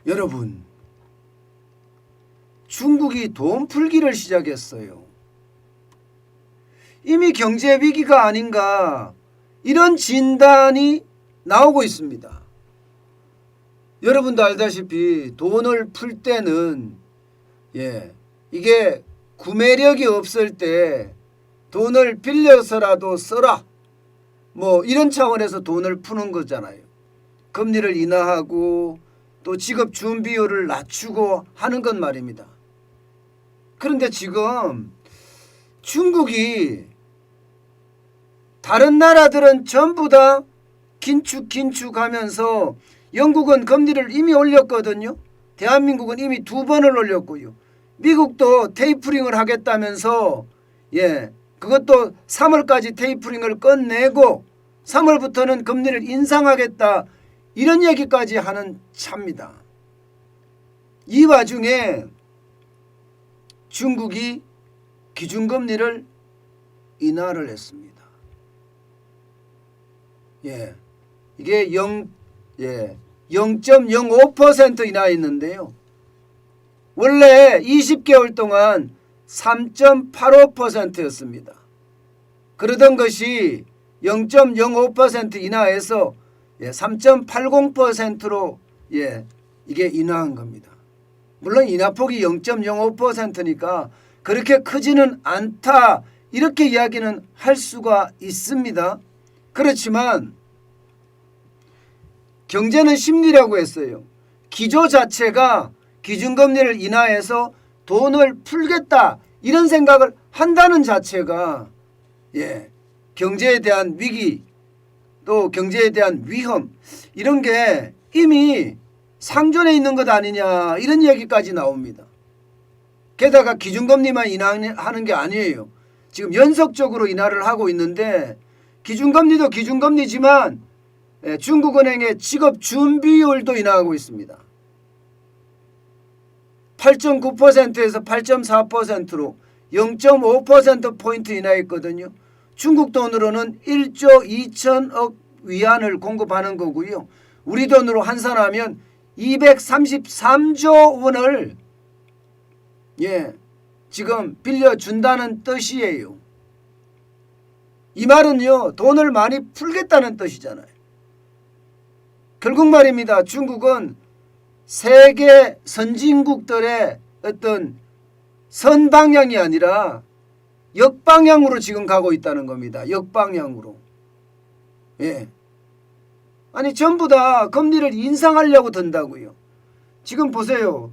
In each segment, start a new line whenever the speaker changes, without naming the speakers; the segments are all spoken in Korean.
여러분, 중국이 돈 풀기를 시작했어요. 이미 경제 위기가 아닌가 이런 진단이 나오고 있습니다. 여러분도 알다시피 돈을 풀 때는 이게 구매력이 없을 때 돈을 빌려서라도 써라, 뭐 이런 차원에서 돈을 푸는 거잖아요. 금리를 인하하고 또 지급 준비율을 낮추고 하는 건 말입니다. 그런데 지금 중국이 다른 나라들은 전부 다 긴축하면서 영국은 금리를 이미 올렸거든요. 대한민국은 이미 2번을 올렸고요. 미국도 테이퍼링을 하겠다면서 그것도 3월까지 테이퍼링을 끝내고 3월부터는 금리를 인상하겠다 이런 얘기까지 하는 차입니다. 이 와중에 중국이 기준금리를 인하를 했습니다. 이게 0.05% 인하했는데요. 원래 20개월 동안 3.85%였습니다. 그러던 것이 0.05% 인하해서 3.80%로 이게 인하한 겁니다. 물론 인하폭이 0.05%니까 그렇게 크지는 않다 이렇게 이야기는 할 수가 있습니다. 그렇지만 경제는 심리라고 했어요. 기조 자체가 기준금리를 인하해서 돈을 풀겠다 이런 생각을 한다는 자체가 경제에 대한 위기 또 경제에 대한 위험 이런 게 이미 상존해 있는 것 아니냐 이런 얘기까지 나옵니다. 게다가 기준금리만 인하하는 게 아니에요. 지금 연속적으로 인하를 하고 있는데 기준금리도 기준금리지만 중국은행의 지급준비율도 인하하고 있습니다. 8.9%에서 8.4%로 0.5%포인트 인하했거든요. 중국 돈으로는 1조 2천억 위안을 공급하는 거고요. 우리 돈으로 환산하면 233조 원을 지금 빌려준다는 뜻이에요. 이 말은요, 돈을 많이 풀겠다는 뜻이잖아요. 결국 말입니다. 중국은 세계 선진국들의 어떤 선방향이 아니라 역방향으로 지금 가고 있다는 겁니다. 역방향으로. 아니 전부 다 금리를 인상하려고 든다고요. 지금 보세요.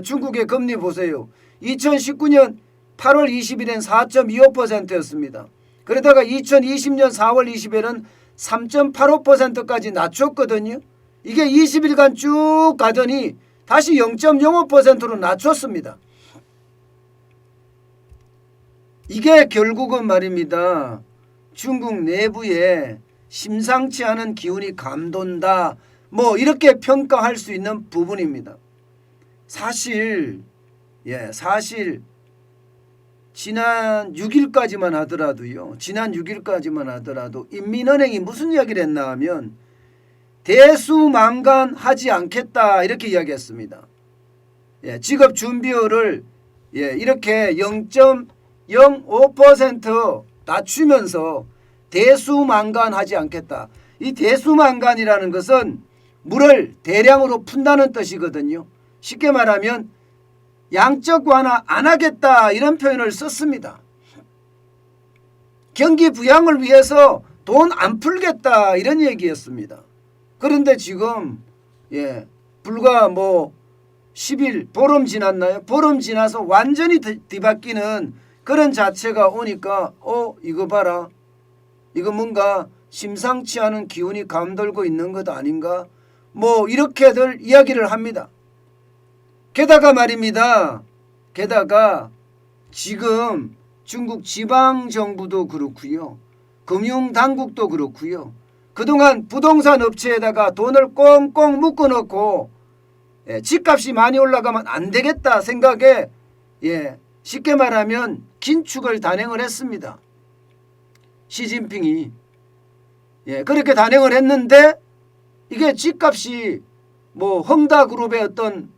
중국의 금리 보세요. 2019년 8월 20일엔 4.25%였습니다. 그러다가 2020년 4월 20일은 3.85%까지 낮췄거든요. 이게 20일간 쭉 가더니 다시 0.05%로 낮췄습니다. 이게 결국은 말입니다. 중국 내부에 심상치 않은 기운이 감돈다. 뭐 이렇게 평가할 수 있는 부분입니다. 사실 지난 6일까지만 하더라도 인민은행이 무슨 이야기를 했나 하면 대수망간하지 않겠다 이렇게 이야기했습니다. 지급 준비율을 이렇게 0.05% 낮추면서 대수망간하지 않겠다. 이 대수망간이라는 것은 물을 대량으로 푼다는 뜻이거든요. 쉽게 말하면 양적 완화 안 하겠다 이런 표현을 썼습니다. 경기 부양을 위해서 돈 안 풀겠다 이런 얘기였습니다. 그런데 지금 불과 10일 보름 지났나요? 보름 지나서 완전히 뒤바뀌는 그런 자체가 오니까 이거 봐라. 이거 뭔가 심상치 않은 기운이 감돌고 있는 것 아닌가? 이렇게들 이야기를 합니다. 게다가 말입니다. 지금 중국 지방정부도 그렇고요. 금융당국도 그렇고요. 그동안 부동산 업체에다가 돈을 꽁꽁 묶어놓고 집값이 많이 올라가면 안 되겠다 생각에 쉽게 말하면 긴축을 단행을 했습니다. 시진핑이 그렇게 단행을 했는데 이게 집값이 뭐 헝다그룹의 어떤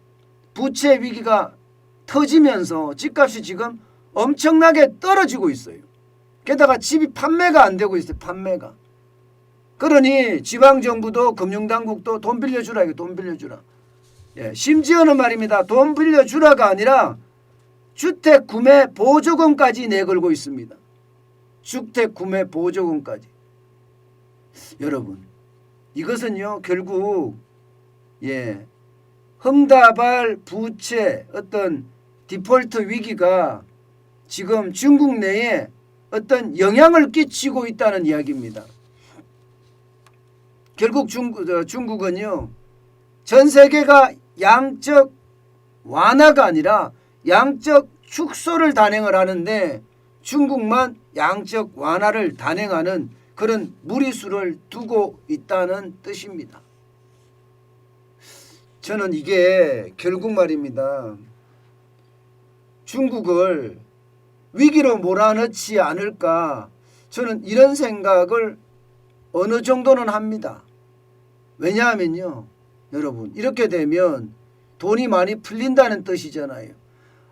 부채 위기가 터지면서 집값이 지금 엄청나게 떨어지고 있어요. 게다가 집이 판매가 안 되고 있어요. 판매가. 그러니 지방정부도 금융당국도 돈 빌려주라. 이거 돈 빌려주라. 예, 심지어는 말입니다. 돈 빌려주라가 아니라 주택구매 보조금까지 내걸고 있습니다. 주택구매 보조금까지. 여러분, 이것은요 결국 헝다발 부채 어떤 디폴트 위기가 지금 중국 내에 어떤 영향을 끼치고 있다는 이야기입니다. 결국 중국은요 전 세계가 양적 완화가 아니라 양적 축소를 단행을 하는데 중국만 양적 완화를 단행하는 그런 무리수를 두고 있다는 뜻입니다. 저는 이게 결국 말입니다. 중국을 위기로 몰아넣지 않을까, 저는 이런 생각을 어느 정도는 합니다. 왜냐하면요 여러분, 이렇게 되면 돈이 많이 풀린다는 뜻이잖아요.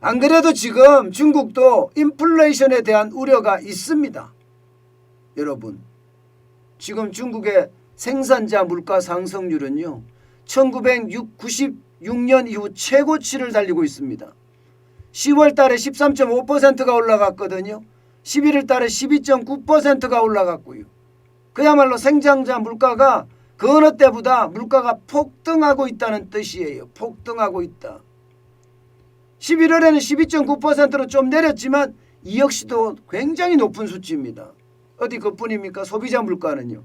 안 그래도 지금 중국도 인플레이션에 대한 우려가 있습니다. 여러분, 지금 중국의 생산자 물가 상승률은요 1996년 이후 최고치를 달리고 있습니다. 10월 달에 13.5%가 올라갔거든요. 11월 달에 12.9%가 올라갔고요. 그야말로 생산자 물가가 그 어느 때보다 물가가 폭등하고 있다는 뜻이에요. 폭등하고 있다. 11월에는 12.9%로 좀 내렸지만 이 역시도 굉장히 높은 수치입니다. 어디 그뿐입니까? 소비자 물가는요.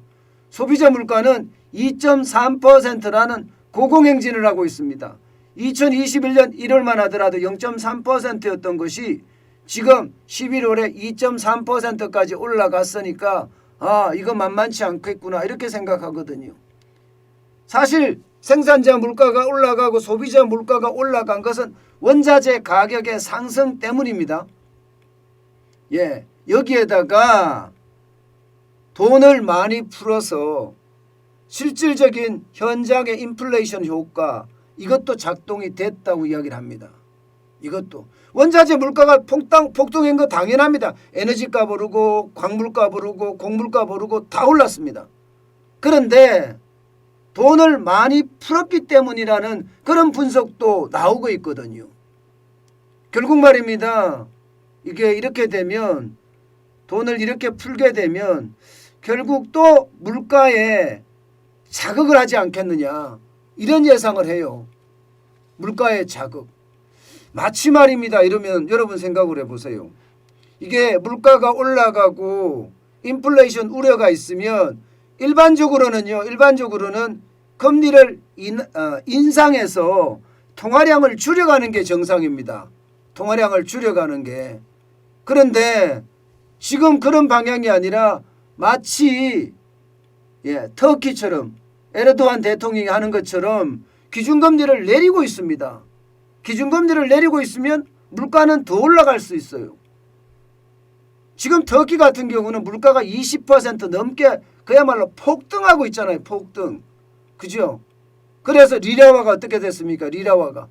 소비자 물가는 2.3%라는 고공행진을 하고 있습니다. 2021년 1월만 하더라도 0.3%였던 것이 지금 11월에 2.3%까지 올라갔으니까 이거 만만치 않겠구나 이렇게 생각하거든요. 사실 생산자 물가가 올라가고 소비자 물가가 올라간 것은 원자재 가격의 상승 때문입니다. 여기에다가 돈을 많이 풀어서 실질적인 현장의 인플레이션 효과, 이것도 작동이 됐다고 이야기를 합니다. 이것도 원자재 물가가 폭등한 거 당연합니다. 에너지값 오르고 광물값 오르고 곡물값 오르고 다 올랐습니다. 그런데 돈을 많이 풀었기 때문이라는 그런 분석도 나오고 있거든요. 결국 말입니다. 이게 이렇게 되면, 돈을 이렇게 풀게 되면 결국 또 물가에 자극을 하지 않겠느냐, 이런 예상을 해요. 물가의 자극. 마치 말입니다. 이러면 여러분 생각을 해보세요. 이게 물가가 올라가고 인플레이션 우려가 있으면 일반적으로는 금리를 인상해서 통화량을 줄여가는 게 정상입니다. 통화량을 줄여가는 게. 그런데 지금 그런 방향이 아니라 마치 터키처럼 에르도안 대통령이 하는 것처럼 기준금리를 내리고 있습니다. 기준금리를 내리고 있으면 물가는 더 올라갈 수 있어요. 지금 터키 같은 경우는 물가가 20% 넘게 그야말로 폭등하고 있잖아요. 폭등. 그죠? 그래서 리라화가 어떻게 됐습니까? 리라화가.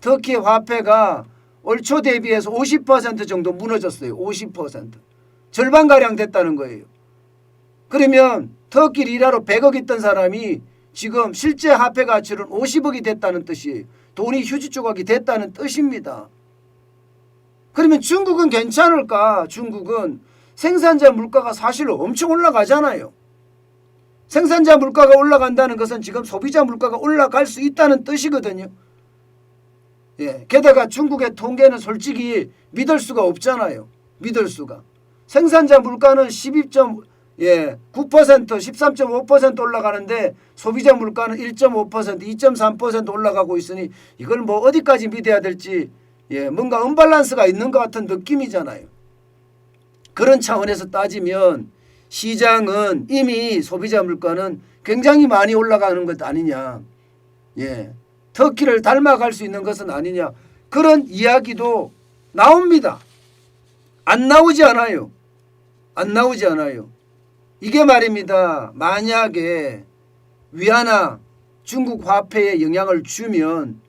터키의 화폐가 올 초 대비해서 50% 정도 무너졌어요. 50%. 절반가량 됐다는 거예요. 그러면 터키 리라로 100억 있던 사람이 지금 실제 화폐 가치는 50억이 됐다는 뜻이에요. 돈이 휴지 조각이 됐다는 뜻입니다. 그러면 중국은 괜찮을까? 중국은 생산자 물가가 사실 엄청 올라가잖아요. 생산자 물가가 올라간다는 것은 지금 소비자 물가가 올라갈 수 있다는 뜻이거든요. 게다가 중국의 통계는 솔직히 믿을 수가 없잖아요. 믿을 수가. 생산자 물가는 12.9%, 13.5% 올라가는데 소비자 물가는 1.5%, 2.3% 올라가고 있으니 이걸 뭐 어디까지 믿어야 될지 뭔가 언밸런스가 있는 것 같은 느낌이잖아요. 그런 차원에서 따지면 시장은 이미 소비자 물가는 굉장히 많이 올라가는 것 아니냐. 터키를 닮아갈 수 있는 것은 아니냐. 그런 이야기도 나옵니다. 안 나오지 않아요. 안 나오지 않아요. 이게 말입니다. 만약에 위안화 중국 화폐에 영향을 주면,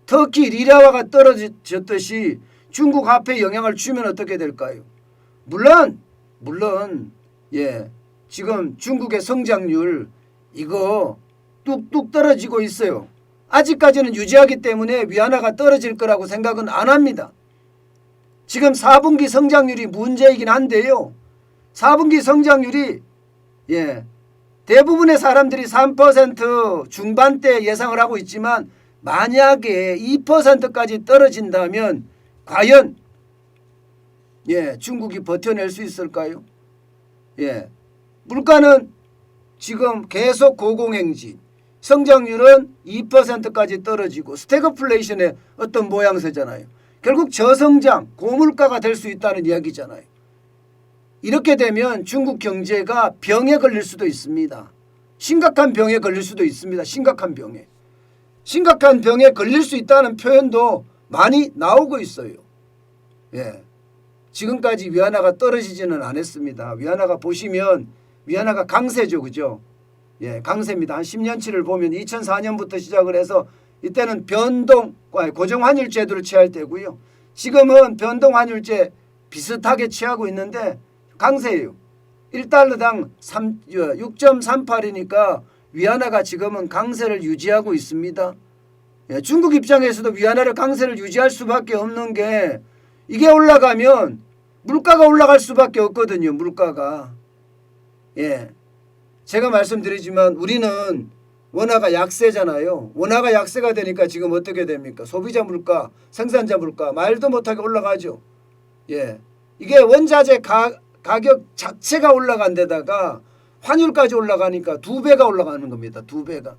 특히 리라화가 떨어졌듯이 중국 화폐에 영향을 주면 어떻게 될까요? 물론 지금 중국의 성장률 이거 뚝뚝 떨어지고 있어요. 아직까지는 유지하기 때문에 위안화가 떨어질 거라고 생각은 안 합니다. 지금 4분기 성장률이 문제이긴 한데요. 4분기 성장률이 대부분의 사람들이 3% 중반대 예상을 하고 있지만, 만약에 2%까지 떨어진다면 과연 중국이 버텨낼 수 있을까요? 물가는 지금 계속 고공행진, 성장률은 2%까지 떨어지고 스태그플레이션의 어떤 모양새잖아요. 결국 저성장, 고물가가 될 수 있다는 이야기잖아요. 이렇게 되면 중국 경제가 병에 걸릴 수도 있습니다. 심각한 병에 걸릴 수도 있습니다. 심각한 병에 걸릴 수 있다는 표현도 많이 나오고 있어요. 지금까지 위안화가 떨어지지는 않았습니다. 위안화가 보시면 위안화가 강세죠. 그죠? 강세입니다. 한 10년치를 보면 2004년부터 시작을 해서 이때는 고정환율 제도를 취할 때고요. 지금은 변동환율제 비슷하게 취하고 있는데 강세예요. 1달러당 6.38이니까 위안화가 지금은 강세를 유지하고 있습니다. 중국 입장에서도 위안화를 강세를 유지할 수밖에 없는 게, 이게 올라가면 물가가 올라갈 수밖에 없거든요. 물가가. 제가 말씀드리지만 우리는 원화가 약세잖아요. 원화가 약세가 되니까 지금 어떻게 됩니까? 소비자 물가, 생산자 물가 말도 못하게 올라가죠. 이게 원자재 가격 자체가 올라간 데다가 환율까지 올라가니까 2배가 올라가는 겁니다. 2배가.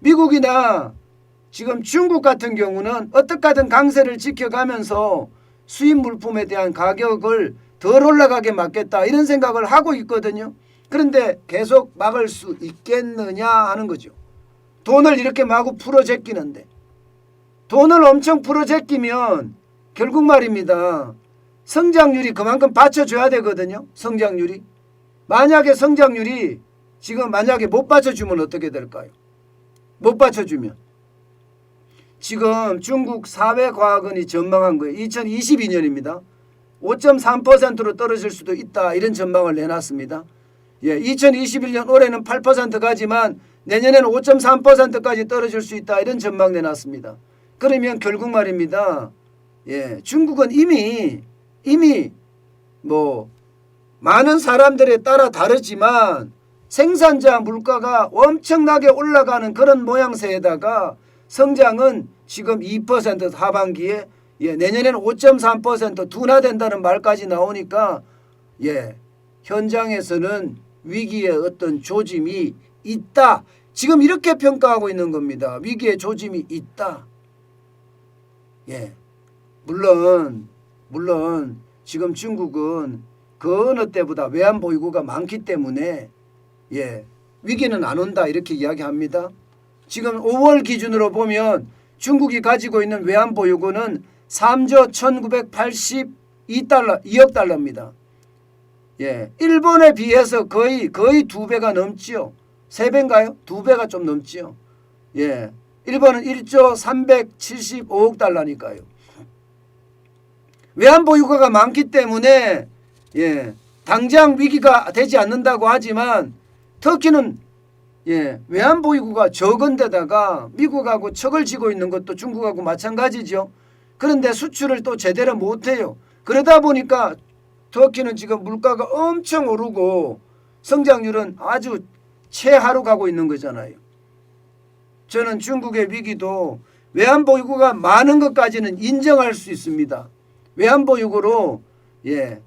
미국이나 지금 중국 같은 경우는 어떻게 하든 강세를 지켜가면서 수입 물품에 대한 가격을 덜 올라가게 막겠다 이런 생각을 하고 있거든요. 그런데 계속 막을 수 있겠느냐 하는 거죠. 돈을 이렇게 마구 풀어 제끼는데, 돈을 엄청 풀어 제끼면 결국 말입니다. 성장률이 그만큼 받쳐줘야 되거든요. 성장률이. 만약에 성장률이 지금 만약에 못 받쳐주면 어떻게 될까요? 못 받쳐주면 지금 중국 사회과학원이 전망한 거예요. 2022년입니다. 5.3%로 떨어질 수도 있다 이런 전망을 내놨습니다. 2021년 올해는 8% 가지만 내년에는 5.3%까지 떨어질 수 있다 이런 전망 내놨습니다. 그러면 결국 말입니다. 중국은 이미 많은 사람들에 따라 다르지만 생산자 물가가 엄청나게 올라가는 그런 모양새에다가 성장은 지금 2% 하반기에 내년에는 5.3% 둔화된다는 말까지 나오니까 현장에서는 위기의 어떤 조짐이 있다. 지금 이렇게 평가하고 있는 겁니다. 위기의 조짐이 있다. 물론 지금 중국은 그 어느 때보다 외환보유고가 많기 때문에 위기는 안 온다 이렇게 이야기합니다. 지금 5월 기준으로 보면 중국이 가지고 있는 외환보유고는 3조 1982달러 2억 달러입니다. 일본에 비해서 거의 2배가 넘지요. 3배인가요? 2배가 좀 넘지요. 일본은 1조 375억 달러니까요. 외환보유고가 많기 때문에 당장 위기가 되지 않는다고 하지만 터키는 외환보유고가 적은 데다가 미국하고 척을 지고 있는 것도 중국하고 마찬가지죠. 그런데 수출을 또 제대로 못해요. 그러다 보니까 터키는 지금 물가가 엄청 오르고 성장률은 아주 최하로 가고 있는 거잖아요. 저는 중국의 위기도 외환보유고가 많은 것까지는 인정할 수 있습니다. 외환보유고로 이게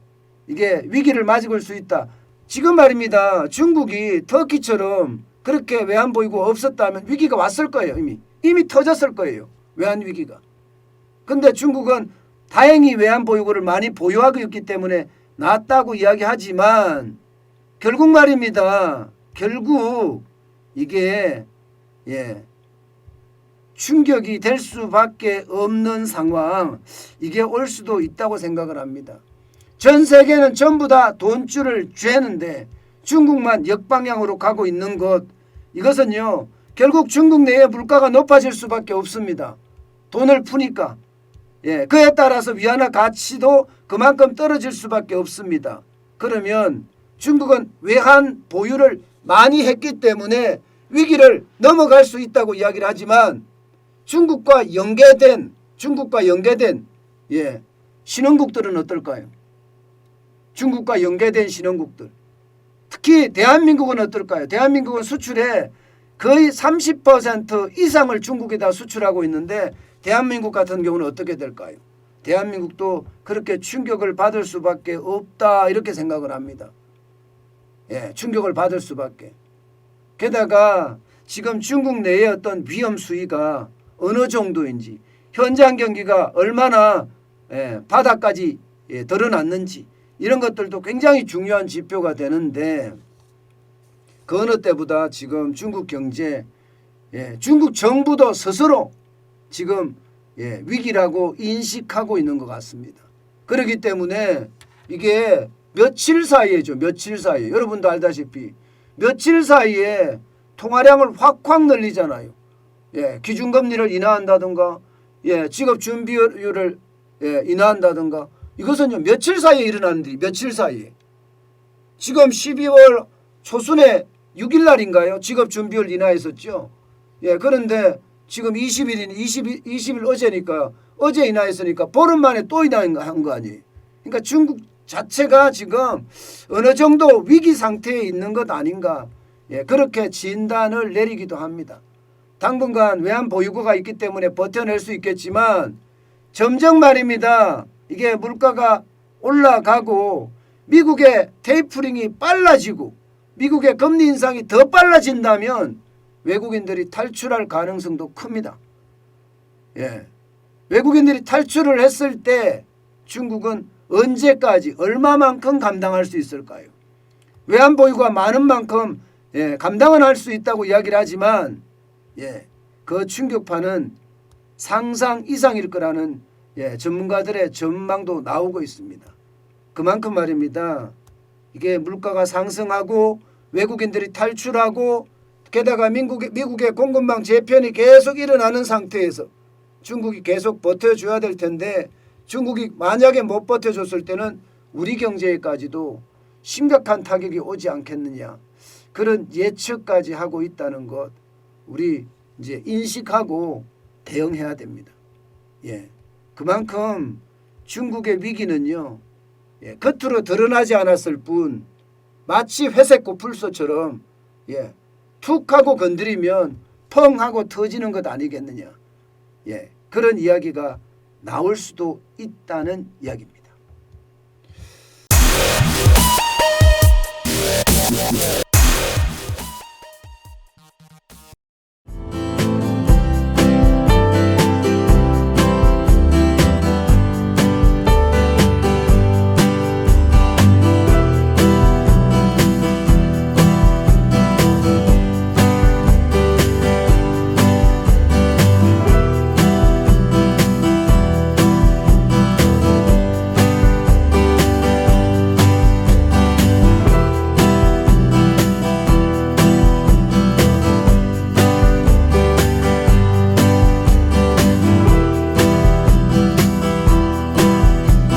위기를 맞을 수 있다. 지금 말입니다. 중국이 터키처럼 그렇게 외환보유고가 없었다면 위기가 왔을 거예요. 이미 터졌을 거예요. 외환위기가. 근데 중국은 다행히 외환보유고를 많이 보유하고 있기 때문에 낫다고 이야기하지만 결국 말입니다. 결국 이게 충격이 될 수밖에 없는 상황, 이게 올 수도 있다고 생각을 합니다. 전 세계는 전부 다 돈줄을 죄는데 중국만 역방향으로 가고 있는 것, 이것은요 결국 중국 내에 물가가 높아질 수밖에 없습니다. 돈을 푸니까. 예, 그에 따라서 위안화 가치도 그만큼 떨어질 수밖에 없습니다. 그러면 중국은 외환 보유를 많이 했기 때문에 위기를 넘어갈 수 있다고 이야기를 하지만 중국과 연계된 신흥국들은 어떨까요? 중국과 연계된 신흥국들. 특히 대한민국은 어떨까요? 대한민국은 수출에 거의 30% 이상을 중국에다 수출하고 있는데 대한민국 같은 경우는 어떻게 될까요? 대한민국도 그렇게 충격을 받을 수밖에 없다 이렇게 생각을 합니다. 예, 충격을 받을 수밖에. 게다가 지금 중국 내의 어떤 위험 수위가 어느 정도인지 현장 경기가 얼마나 바닥까지 드러났는지 이런 것들도 굉장히 중요한 지표가 되는데 그 어느 때보다 지금 중국 경제 중국 정부도 스스로 지금 위기라고 인식하고 있는 것 같습니다. 그렇기 때문에 이게 며칠 사이에죠. 며칠 사이에. 여러분도 알다시피 며칠 사이에 통화량을 확 늘리잖아요. 기준금리를 인하한다든가 직업준비율을 인하한다든가 이것은요 며칠 사이에 일어나는 일이 며칠 사이에. 지금 12월 초순에 6일 날인가요? 직업준비율 인하했었죠. 그런데 지금 20일 어제니까 어제 인하했으니까 보름 만에 또 인하한 거 아니에요. 그러니까 중국 자체가 지금 어느 정도 위기 상태에 있는 것 아닌가 그렇게 진단을 내리기도 합니다. 당분간 외환 보유고가 있기 때문에 버텨낼 수 있겠지만 점점 말입니다. 이게 물가가 올라가고 미국의 테이퍼링이 빨라지고 미국의 금리 인상이 더 빨라진다면 외국인들이 탈출할 가능성도 큽니다. 외국인들이 탈출을 했을 때 중국은 언제까지 얼마만큼 감당할 수 있을까요? 외환 보유가 많은 만큼 감당은 할 수 있다고 이야기를 하지만 그 충격파는 상상 이상일 거라는 전문가들의 전망도 나오고 있습니다. 그만큼 말입니다. 이게 물가가 상승하고 외국인들이 탈출하고 게다가 미국의 공급망 재편이 계속 일어나는 상태에서 중국이 계속 버텨줘야 될 텐데 중국이 만약에 못 버텨줬을 때는 우리 경제에까지도 심각한 타격이 오지 않겠느냐 그런 예측까지 하고 있다는 것 우리 이제 인식하고 대응해야 됩니다. 그만큼 중국의 위기는요 겉으로 드러나지 않았을 뿐 마치 회색 고풀소처럼 툭 하고 건드리면 펑 하고 터지는 것 아니겠느냐 그런 이야기가 나올 수도 있다는 이야기입니다.